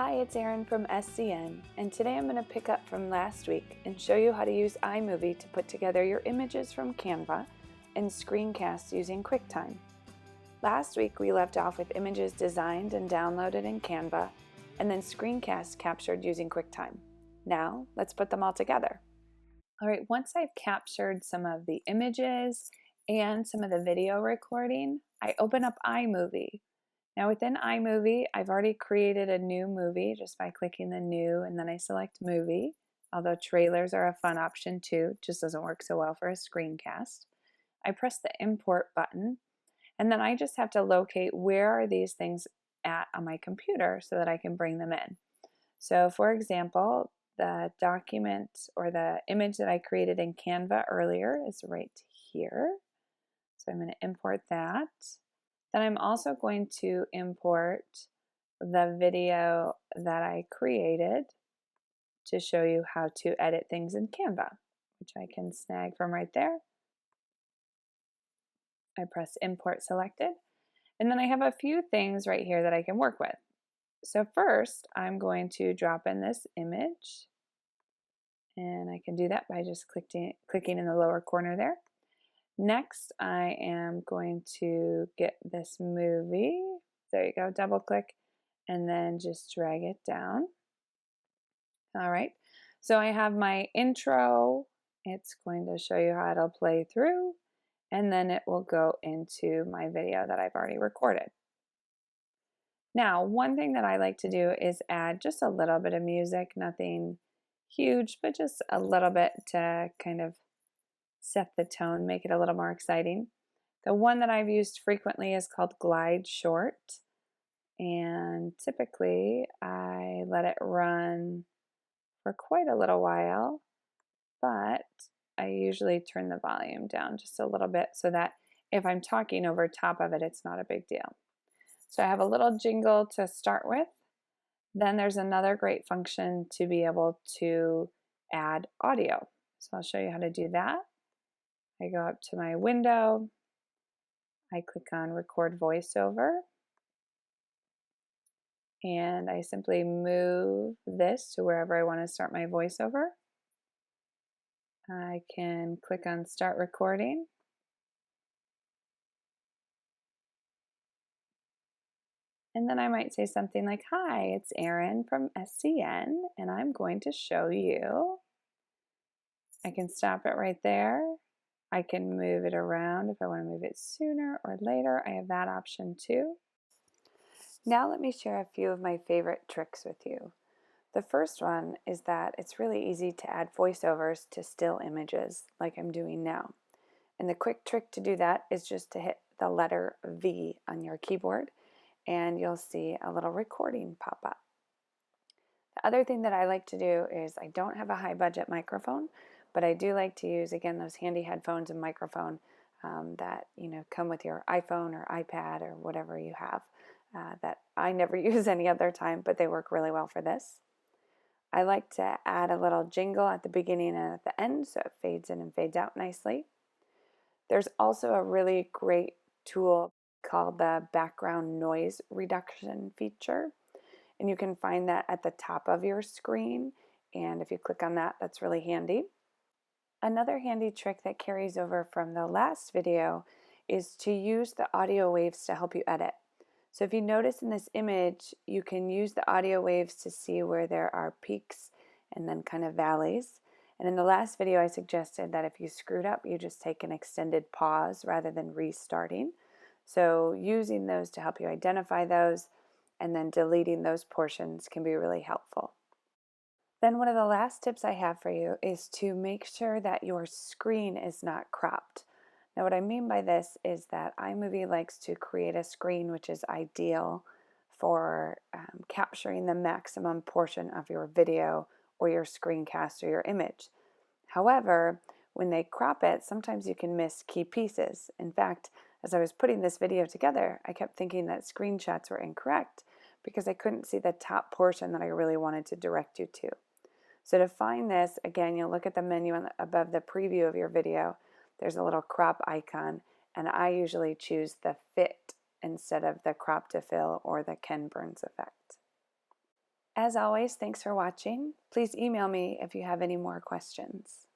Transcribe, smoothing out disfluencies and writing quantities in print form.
Hi, it's Erin from SCN, and today I'm going to pick up from last week and show you how to use iMovie to put together your images from Canva and Screencasts using QuickTime. Last week we left off with images designed and downloaded in Canva and then screencasts captured using QuickTime. Now let's put them all together. Alright, once I've captured some of the images and some of the video recording, I open up iMovie. Now within iMovie, I've already created a new movie just by clicking the new and then I select movie, although trailers are a fun option too, just doesn't work so well for a screencast. I press the import button and then I just have to locate where are these things at on my computer so that I can bring them in. So for example, the document or the image that I created in Canva earlier is right here. So I'm going to import that. Then I'm also going to import the video that I created to show you how to edit things in Canva, which I can snag from right there. I press import selected, and then I have a few things right here that I can work with. So first, I'm going to drop in this image, and I can do that by just clicking in the lower corner there. Next, I am going to get this movie. There you go, double click, and then just drag it down. All right, so I have my intro. It's going to show you how it'll play through, and then it will go into my video that I've already recorded. Now, one thing that I like to do is add just a little bit of music, nothing huge, but just a little bit to kind of set the tone, make it a little more exciting. The one that I've used frequently is called Glide Short, and typically I let it run for quite a little while, but I usually turn the volume down just a little bit so that if I'm talking over top of it, it's not a big deal. So I have a little jingle to start with. Then there's another great function to be able to add audio. So I'll show you how to do that. I go up to my window, I click on record voiceover, and I simply move this to wherever I want to start my voiceover. I can click on start recording. And then I might say something like, hi, it's Erin from SCN, and I'm going to show you. I can stop it right there. I can move it around if I want to move it sooner or later. I have that option too. Now let me share a few of my favorite tricks with you. The first one is that it's really easy to add voiceovers to still images like I'm doing now. And the quick trick to do that is just to hit the letter V on your keyboard and you'll see a little recording pop up. The other thing that I like to do is I don't have a high budget microphone, but I do like to use, again, those handy headphones and microphone that come with your iPhone or iPad or whatever you have that I never use any other time, but they work really well for this. I like to add a little jingle at the beginning and at the end so it fades in and fades out nicely. There's also a really great tool called the background noise reduction feature, and you can find that at the top of your screen, and if you click on that, that's really handy. Another handy trick that carries over from the last video is to use the audio waves to help you edit. So if you notice in this image, you can use the audio waves to see where there are peaks and then kind of valleys. And in the last video, I suggested that if you screwed up, you just take an extended pause rather than restarting. So using those to help you identify those and then deleting those portions can be really helpful. Then one of the last tips I have for you is to make sure that your screen is not cropped. Now what I mean by this is that iMovie likes to create a screen which is ideal for capturing the maximum portion of your video or your screencast or your image. However, when they crop it, sometimes you can miss key pieces. In fact, as I was putting this video together, I kept thinking that screenshots were incorrect because I couldn't see the top portion that I really wanted to direct you to. So to find this, again, you'll look at the menu above the preview of your video. There's a little crop icon, and I usually choose the fit instead of the crop to fill or the Ken Burns effect. As always, thanks for watching. Please email me if you have any more questions.